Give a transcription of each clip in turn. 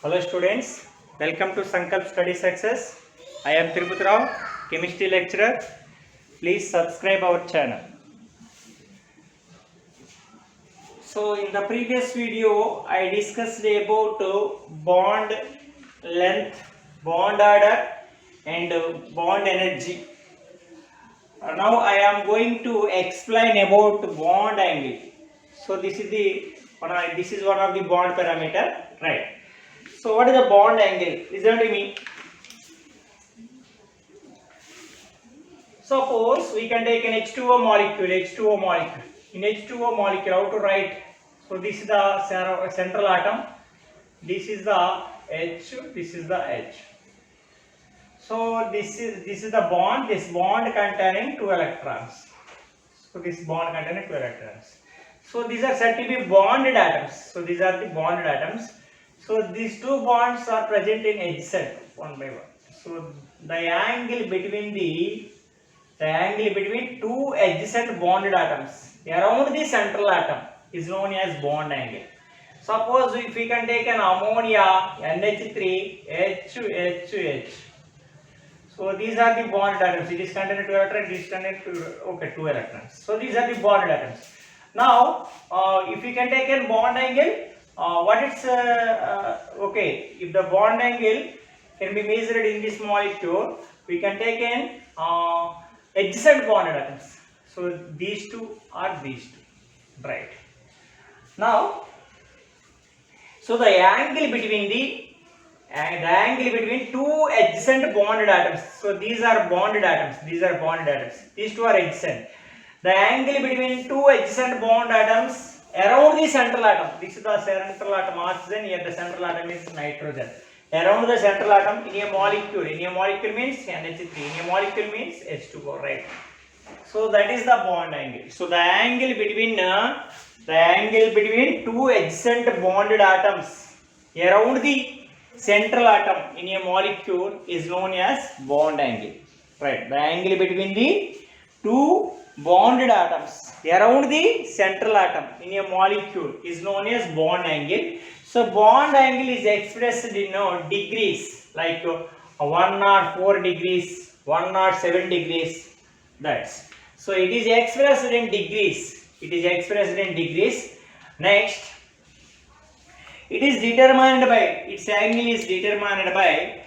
Hello students, welcome to Sankalp Study Success. I am Tirupati Rao, chemistry lecturer. Please subscribe our channel. So in the previous video I discussed about bond length, bond order and bond energy. Now I am going to explain about bond angle. So this is one of the bond parameter, right? So what is the bond angle? Listen to me. Suppose we can take an H2O molecule. In H2O molecule, how to write? So this is the central atom. This is the H. This is the H. So this is the bond. This bond containing 2 electrons. So this bond containing 2 electrons. So these are said to be bonded atoms. So these are the bonded atoms. So these two bonds are present in edge set one by one. So the angle between two adjacent bonded atoms around the central atom is known as bond angle. Suppose if we can take an ammonia NH3 H. So these are the bonded atoms. It is containing 2 electrons. It is containing 2 electrons. So these are the bonded atoms. Now if we can take a bond angle, if the bond angle can be measured in this molecule, we can take an adjacent bonded atoms. So these two are these two, right? Now, so the angle between two adjacent bonded atoms. So these are bonded atoms. These two are adjacent. The angle between two adjacent bond atoms around the central atom. This is the central atom oxygen. Here the central atom is nitrogen. Around the central atom in a molecule. Means NH3. In a molecule means H2O, right? So that is the bond angle. So the angle between two adjacent bonded atoms around the central atom in a molecule is known as bond angle, right? The angle between the two bonded atoms around the central atom in a molecule is known as bond angle. So bond angle is expressed in degrees, like 104 degrees, 107 degrees. That's so it is expressed in degrees. Next, its angle is determined by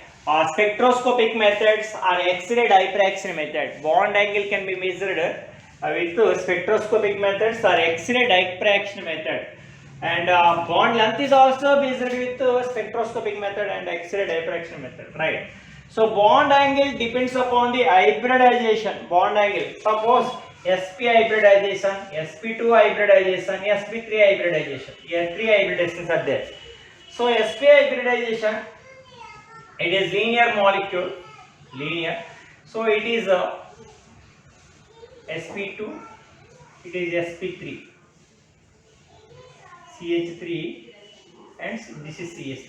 spectroscopic methods or X-ray diffraction method. Bond angle can be measured with spectroscopic methods or X-ray diffraction method, and bond length is also measured with spectroscopic method and X-ray diffraction method, right? So bond angle depends upon the hybridization. Bond angle, suppose sp hybridization, sp2 hybridization, sp3 hybridization. Here 3 hybridations are there. So sp hybridization, it is linear molecule, so it is sp2, it is sp3, CH3, and this is CH3.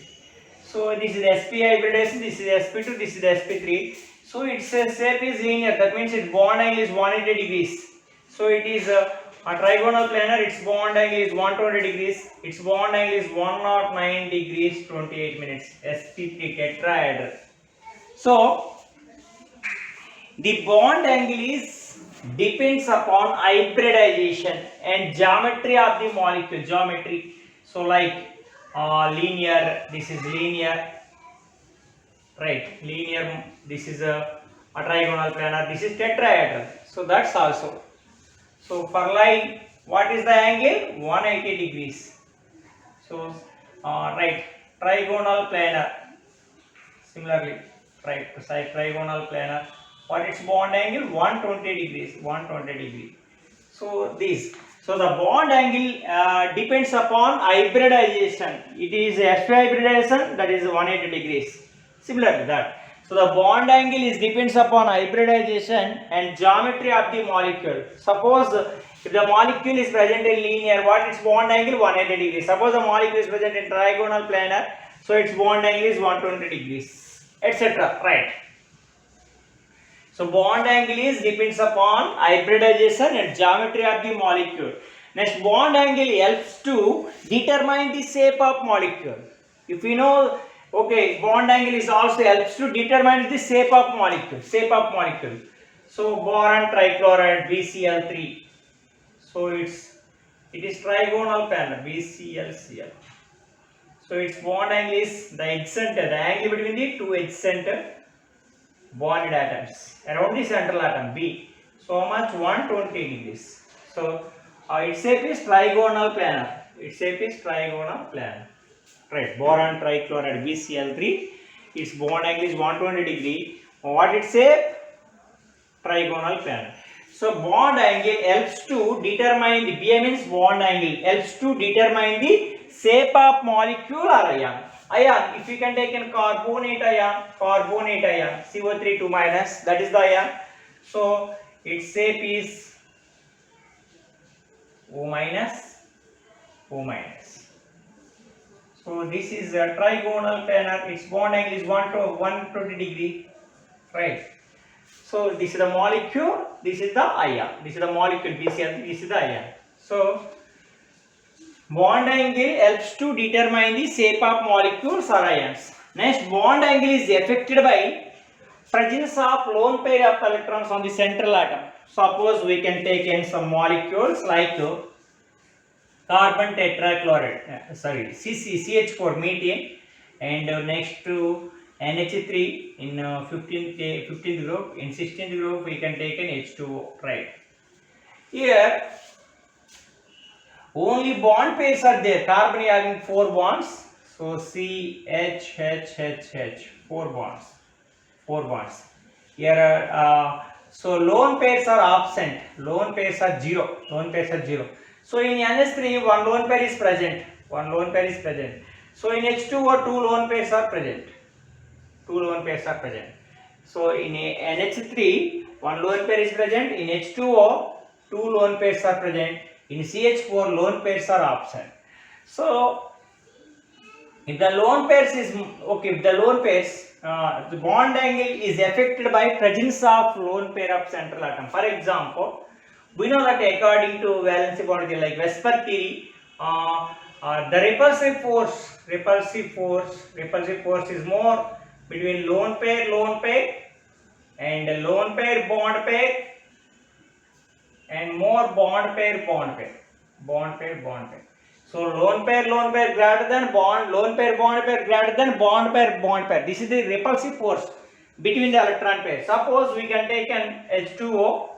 So this is sp hybridization, this is sp2, this is sp3. So its shape is linear, that means its bond angle is 180 degrees. So it is a trigonal planar, its bond angle is 120 degrees, its bond angle is 109 degrees 28 minutes, sp3 tetrahedral. So the bond angle depends upon hybridization and geometry of the molecule. So like linear, this is linear, right? Linear, this is a trigonal planar, this is tetrahedral. So that's also. So for line, what is the angle? 180 degrees. So right, trigonal planar. Similarly, right, trigonal planar. What is bond angle? 120 degrees. So this. So the bond angle depends upon hybridization. It is sp hybridization, that is 180 degrees. Similarly that. So the bond angle depends upon hybridization and geometry of the molecule. Suppose if the molecule is present in linear, what its bond angle? 180 degrees. Suppose the molecule is present in trigonal planar, so its bond angle is 120 degrees, etc. Right. So bond angle depends upon hybridization and geometry of the molecule. Next, bond angle helps to determine the shape of molecule. If we know Okay, bond angle is also helps to determine the shape of molecule. Shape of molecule. So boron trichloride BCl3. So it is trigonal panel BClCl. So its bond angle is the edge center, the angle between the two edge center bonded atoms around the central atom B. So much 120 degrees. So its shape is trigonal planar. Its shape is trigonal planar. Right, boron trichloride BCl3. Its bond angle is 120 degree. What its shape? Trigonal planar. So bond angle helps to determine the BA means bond angle helps to determine the shape of molecule or ion. Ion, if you can take in carbonate ion, CO3 2 minus, that is the ion. So its shape is O minus, O minus. So this is a trigonal planar. Its bond angle is 120 degree, right? So this is the molecule, this is the ion. This is the molecule BCl, this is the ion. So bond angle helps to determine the shape of molecules or ions. Next, bond angle is affected by presence of lone pair of electrons on the central atom. Suppose we can take in some molecules like carbon tetrachloride, CH4 methane, and next to NH3 in 15th group. In 16th group we can take an H2O, right? Here only bond pairs are there. Carbon having 4 bonds. So C, H, 4 bonds. 4 bonds. Here so lone pairs are absent. Lone pairs are 0. Lone pairs are 0. So in NH3 one lone pair is present. One lone pair is present. So in H2O 2 lone pairs are present. 2 lone pairs are present. So in NH3 one lone pair is present. In H2O 2 lone pairs are present. In CH4 lone pairs are absent. So if the lone pairs is okay, if the lone pairs the bond angle is affected by presence of lone pair of central atom. For example, we know that according to valency bond theory, like Vesper theory, the repulsive force is more between lone pair and lone pair bond pair and more bond pair. So lone pair greater than bond, lone pair greater than bond pair. This is the repulsive force between the electron pairs. Suppose we can take an H2O,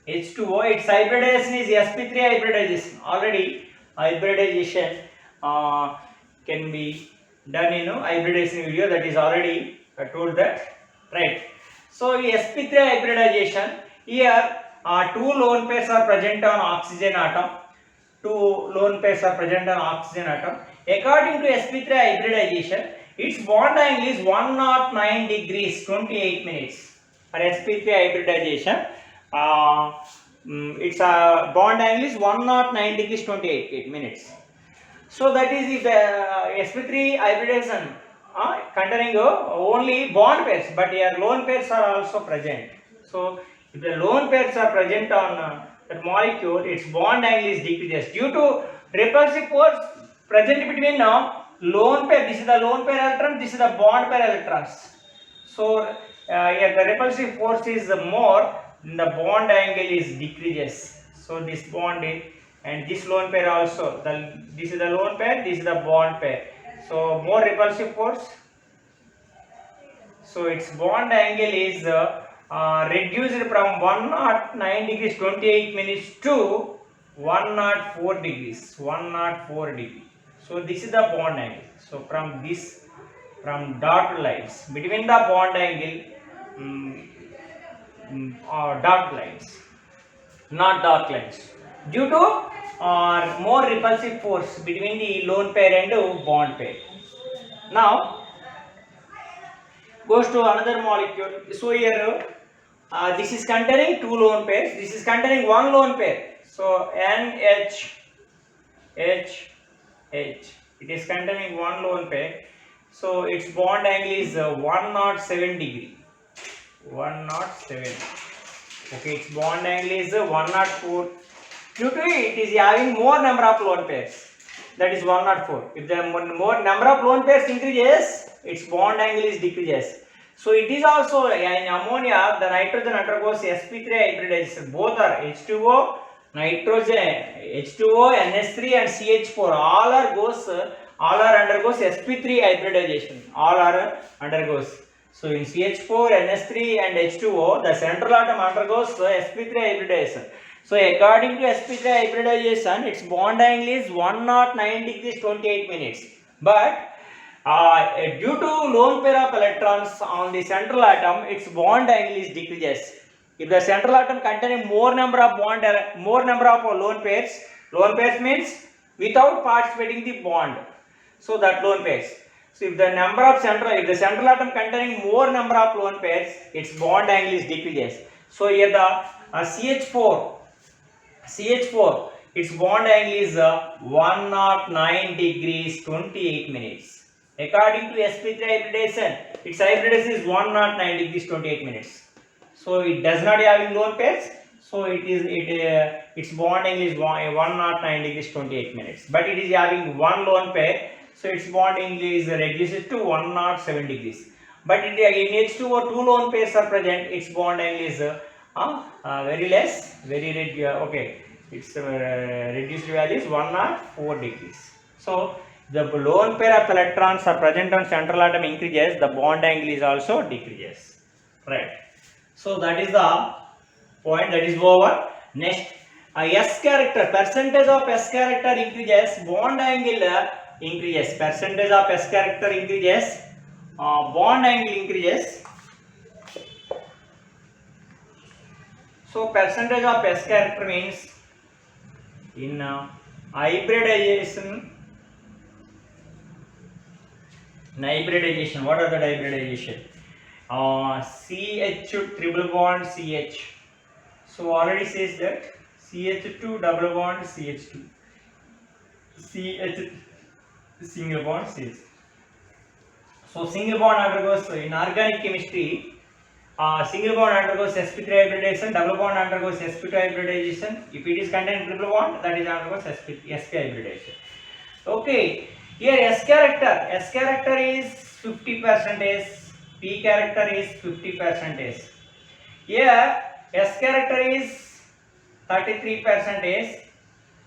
its hybridization is sp3 hybridization. Already hybridization can be done in hybridization video, that is already I told that, right? So sp3 hybridization, here 2 lone pairs are present on oxygen atom. 2 lone pairs are present on oxygen atom. According to sp3 hybridization, its bond angle is 109 degrees 28 minutes. For sp3 hybridization, its bond angle is 109 degrees 28 minutes. So that is if the sp3 hybridization containing only bond pairs, but here lone pairs are also present. So if the lone pairs are present on that molecule, its bond angle is decreases due to repulsive force present between lone pair. This is the lone pair electron, this is the bond pair electrons. So here the repulsive force is more, the bond angle is decreases. So this bond and this lone pair also, this is the lone pair, this is the bond pair. So more repulsive force. So its bond angle is reduced from 109 degrees 28 minutes to 104 degrees. So this is the bond angle. So from dot lines between the bond angle, dot lines, not dark lines, due to more repulsive force between the lone pair and bond pair. Now goes to another molecule. So here this is containing 2 lone pairs, this is containing 1 lone pair. So NH, it is containing 1 lone pair. So its bond angle is 107 degree. 107. Okay, its bond angle is 104. Due to it is having more number of lone pairs. that is 104. If the more number of lone pairs increases, its bond angle is decreases. So it is also in ammonia, the nitrogen undergoes sp3 hybridization. Both are H2O, nitrogen, H2O, NH3 and CH4. All are undergoes sp3 hybridization. All are undergoes. So in CH4, NH3 and H2O, the central atom undergoes sp3 hybridization. So according to sp3 hybridization, its bond angle is 109 degrees 28 minutes. But due to lone pair of electrons on the central atom, its bond angle is decreases. If the central atom containing more number of lone pairs means without participating the bond. So that lone pairs. So if the central atom containing more number of lone pairs, its bond angle is decreases. So here the CH4, its bond angle is 109 degrees 28 minutes. According to sp3 hybridization, its hybridization is 109 degrees 28 minutes. So it does not have lone pairs. So its bond angle is 109 degrees 28 minutes. But it is having one lone pair. So its bond angle is reduced to 107 degrees. But in H2O, two lone pairs are present. Its bond angle is very less, okay. Its reduced value is 104 degrees. So the lone pair of electrons are present on central atom increases, the bond angle is also decreases. Right. So that is the point, that is over. Next, S character, percentage of S character increases, bond angle increases. Percentage of S character increases, bond angle increases. So percentage of S character means in hybridization. What are the hybridization? CH triple bond CH. So already says that CH2 double bond CH2, CH single bond CH. So single bond undergoes in organic chemistry. Single bond undergoes sp3 hybridization, double bond undergoes sp2 hybridization. If it is contained triple bond, that is undergoes sp hybridization. Okay, here S character is 50%, P character is 50%. Here S character is 33%,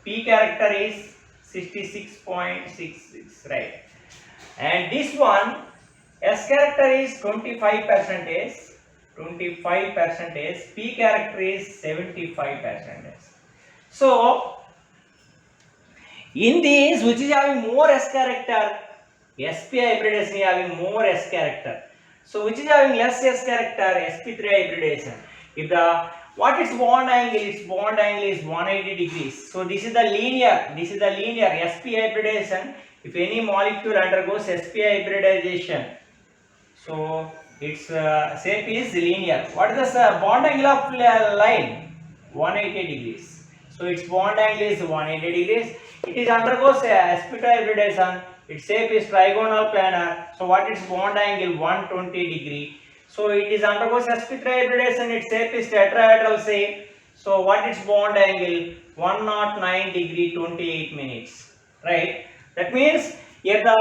P character is 66.66, right? And this one S character is 25%. 25%, P character is 75%. So in this, which is having more S character, sp hybridization is having more S character. So which is having less S character, sp3 hybridization. If the what is bond angle? Its bond angle is 180 degrees. So this is the linear sp hybridization. If any molecule undergoes sp hybridization, so its shape is linear. What is the bond angle of line? 180 degrees. So its bond angle is 180 degrees. It is undergoes sp2 hybridization. Its shape is trigonal planar. So what is bond angle? 120 degree. So it is undergoes sp3 hybridization. Its shape is tetrahedral shape. So what is bond angle? 109 degree 28 minutes. Right? That means here the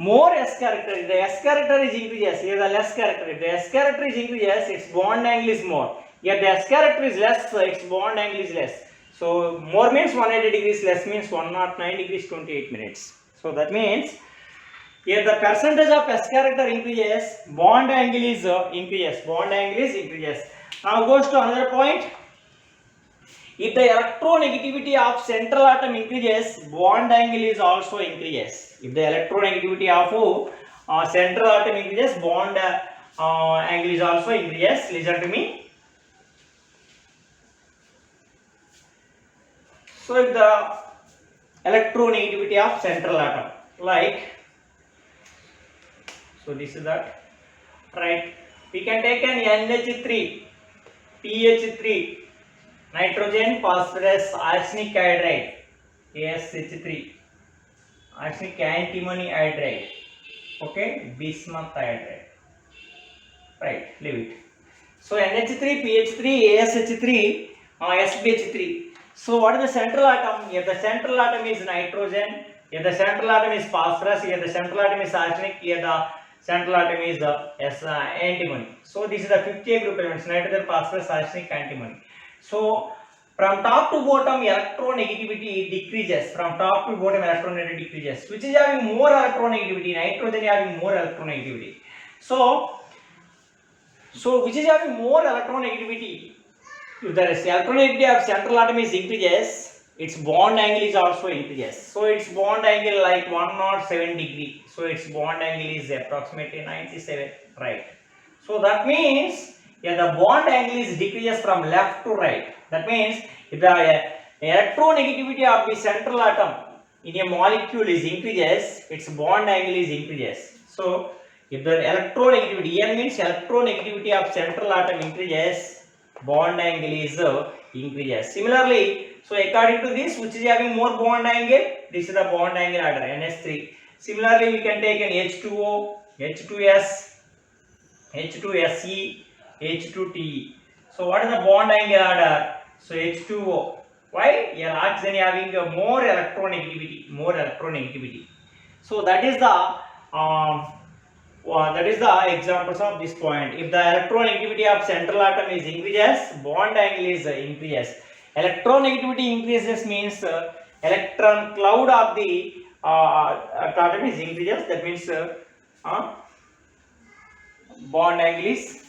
more S character, if the S character is increases, here the less character. If the S character is increases, its bond angle is more. Here the S character is less, its bond angle is less. So more means 180 degrees, less means 109 degrees 28 minutes. So that means here the percentage of S character increases, bond angle is increases. Bond angle is increases. Now goes to another point. If the electronegativity of central atom increases, bond angle is also increases. If the electronegativity of central atom increases, bond angle is also increases. Listen to me. So if the electronegativity of central atom, like, so this is that, right? We can take an NH3, PH3, nitrogen, phosphorus, arsenic hydride, ASH3, arsenic antimony hydride, okay, bismuth hydride, right, leave it. So NH3, PH3, ASH3, SBH3. So what is the central atom? Here the central atom is nitrogen, Here the central atom is phosphorus, here the central atom is arsenic, here the central atom is antimony. So this is the 50 group elements: nitrogen, phosphorus, arsenic, antimony. So from top to bottom electronegativity decreases. From top to bottom electronegativity decreases. Which is having more electronegativity? Nitrogen having more electronegativity. So which is having more electronegativity? If the electronegativity of central atom is increases, its bond angle is also increases. So its bond angle like 107 degree. So its bond angle is approximately 97, right? So that means the bond angle is decreases from left to right. That means if the electronegativity of the central atom in a molecule is increases, its bond angle is increases. So if the electronegativity, here means electronegativity of central atom increases, bond angle is increases. Similarly, so according to this, which is having more bond angle? This is the bond angle order, NH3. Similarly, we can take an H2O, H2S, H2Se, H2Te. So what is the bond angle order? So H2O. Why? Here oxygen having more electronegativity. So that is the examples of this point. If the electronegativity of central atom is increases, bond angle is increases. Electronegativity increases means electron cloud of the atom is increases. That means bond angle is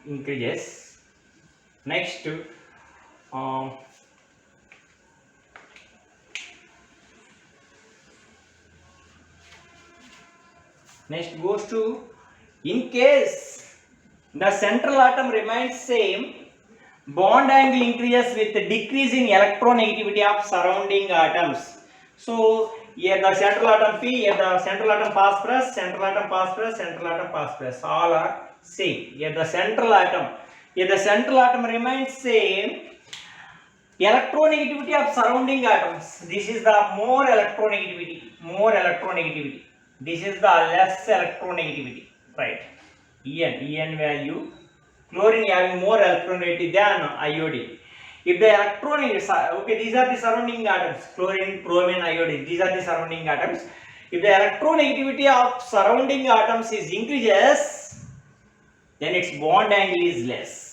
increases. Next, next goes to, in case the central atom remains same, bond angle increases with decrease in electronegativity of surrounding atoms. So here the central atom P, here the central atom phosphorus, central atom phosphorus, central atom phosphorus, all are same. Here the central atom remains same. Electronegativity of surrounding atoms. This is the more electronegativity. This is the less electronegativity, right? En value. Chlorine having more electronegativity than iodine. If the okay, these are the surrounding atoms: chlorine, bromine, iodine. These are the surrounding atoms. If the electronegativity of surrounding atoms is increases, then its bond angle is less.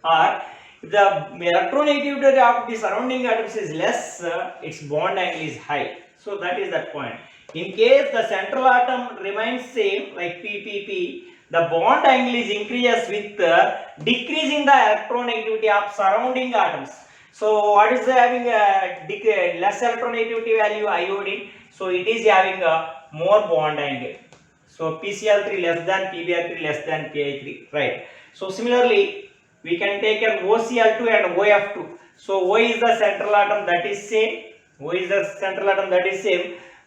Or if the electronegativity of the surrounding atoms is less, its bond angle is high. So that is that point. In case the central atom remains same, like P, the bond angle is increases with decreasing the electronegativity of surrounding atoms. So what is having a less electronegativity value? Iodine. So it is having a more bond angle. So PCl3 less than PbR3 less than PI3, right? So similarly, we can take an OCl2 and OF2. So O is the central atom, that is same.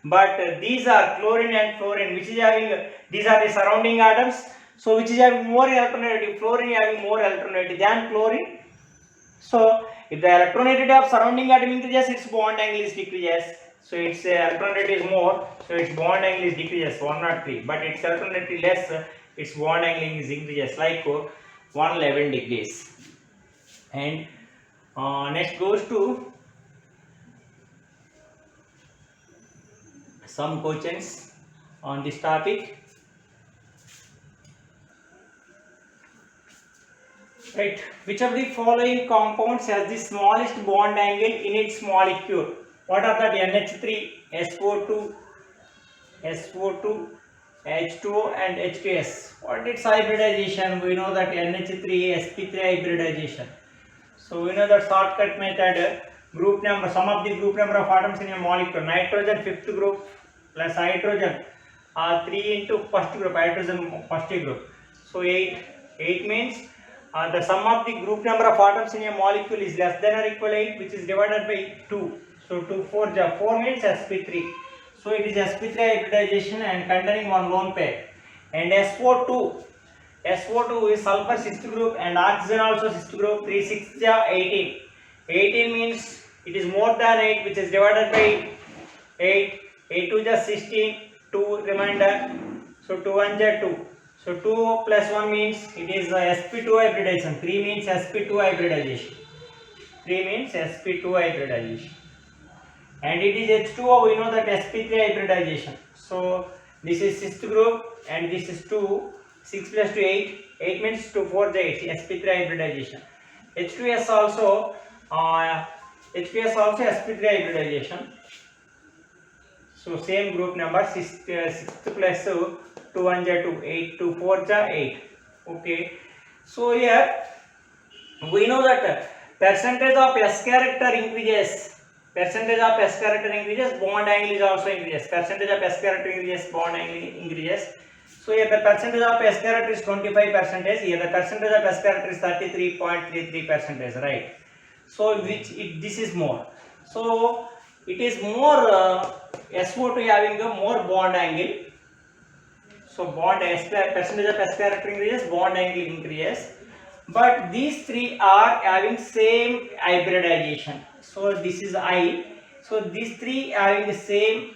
But these are chlorine and fluorine, which is having, these are the surrounding atoms. So which is having more electronegativity? Fluorine having more electronegativity than chlorine. So if the electronegativity of surrounding atom increases, its bond angle is decreases. So its electronegativity is more, so its bond angle is decreases 103. But its electronegativity less, its bond angle is increases like 111 degrees. And next goes to some questions on this topic. Right, which of the following compounds has the smallest bond angle in its molecule? What are that? NH3, SO2, H2O and H2S. What is hybridization? We know that NH3, sp3 hybridization. So we know that shortcut method, group number, sum of the group number of atoms in a molecule. Nitrogen 5th group plus hydrogen 3 into first group, hydrogen first group. So 8 means the sum of the group number of atoms in a molecule is less than or equal to 8, which is divided by 2. So 2 4 means sp3. So it is sp3 hybridization and containing one lone pair. And SO2 is sulfur 6th group and oxygen also 6th group. 3 6 18. 18 means it is more than 8, which is divided by 8. 8 2 just 16. 2 remainder. So 2 1 2. So 2 plus 1 means it is sp2 hybridization. 3 means sp2 hybridization. and it is H2O. We know that sp3 hybridization. So this is 6th group and this is 2. 6 plus 2 8. 8 means 2 4 8. sp3 hybridization. H2S also sp3 hybridization. So same group number 6th plus 2 1 ja 2 8 2 4 ja 8. Okay. So here we know that percentage of S character increases. Percentage of S character increases, bond angle is also increases. Percentage of S character increases, bond angle increases. So here the percentage of S character is 25%. Here the percentage of S character is 33.33%, right? So this is more. So it is more SO2 having a more bond angle. So percentage of S character increases, bond angle increases. But these three are having same hybridization. So this is I. So these three having the same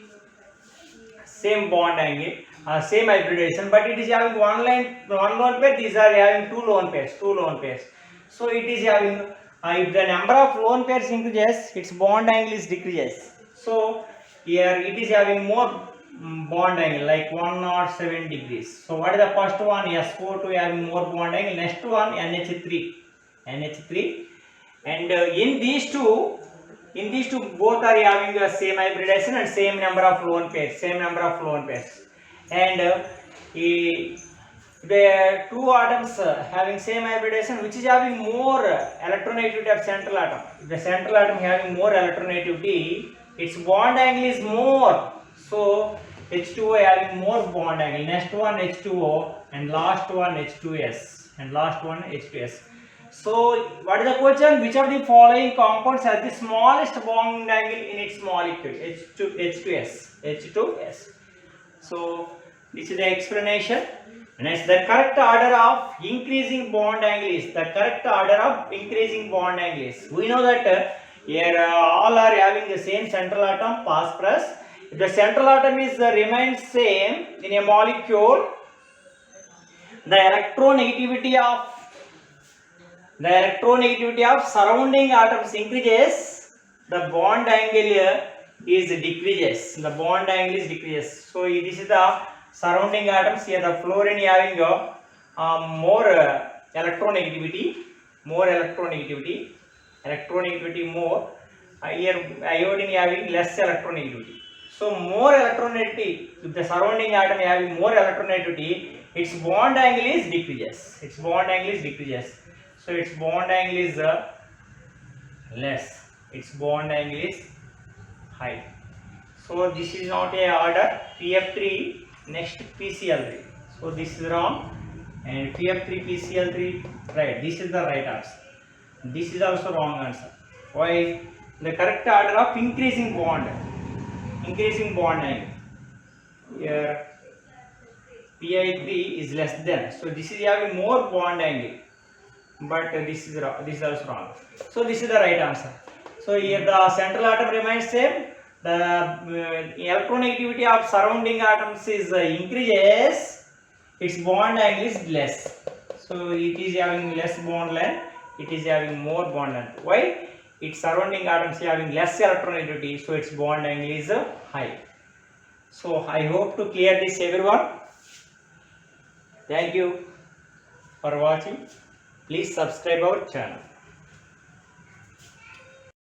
bond angle, same hybridization. But it is having one lone pair. These are having two lone pairs. So it is having if the number of lone pairs increases, its bond angle is decreases. So here it is having more bond angle like 107 degrees. So what is the first one? SO2 having more bond angle. Next one NH3, and in these two both are having the same hybridization and same number of lone pairs. And the two atoms having same hybridization, which is having more electronegativity of central atom. If the central atom having more electronegativity, its bond angle is more. So H2O having more bond angle. Next one H2O and last one H2S. So what is the question? Which of the following compounds has the smallest bond angle in its molecule? H2S. So this is the explanation. Next, the correct order of increasing bond angle is. We know that here all are having the same central atom, phosphorus. If the central atom is remains same in a molecule, the electronegativity of surrounding atoms increases, the bond angle is decreases. So this is the surrounding atoms. Here the fluorine having more electronegativity more. Here iodine having less electronegativity. So more electronegativity, if the surrounding atom having more electronegativity, its bond angle is decreases. So its bond angle is less. Its bond angle is high. So this is not a order. PF3, next PCl3. So this is wrong, and PF3 PCl3 right. This is the right answer. This is also wrong answer. Why? The correct order of increasing bond angle. Here Pi3 is less than. So this is having more bond angle, but this is also wrong. So this is the right answer. So here the central atom remains same. The electronegativity of surrounding atoms is increases. Its bond angle is less. So it is having less bond length. It is having more bond length. Why? Its surrounding atoms having less electronegativity, so its bond angle is high. So I hope to clear this, everyone. Thank you for watching. Please subscribe our channel.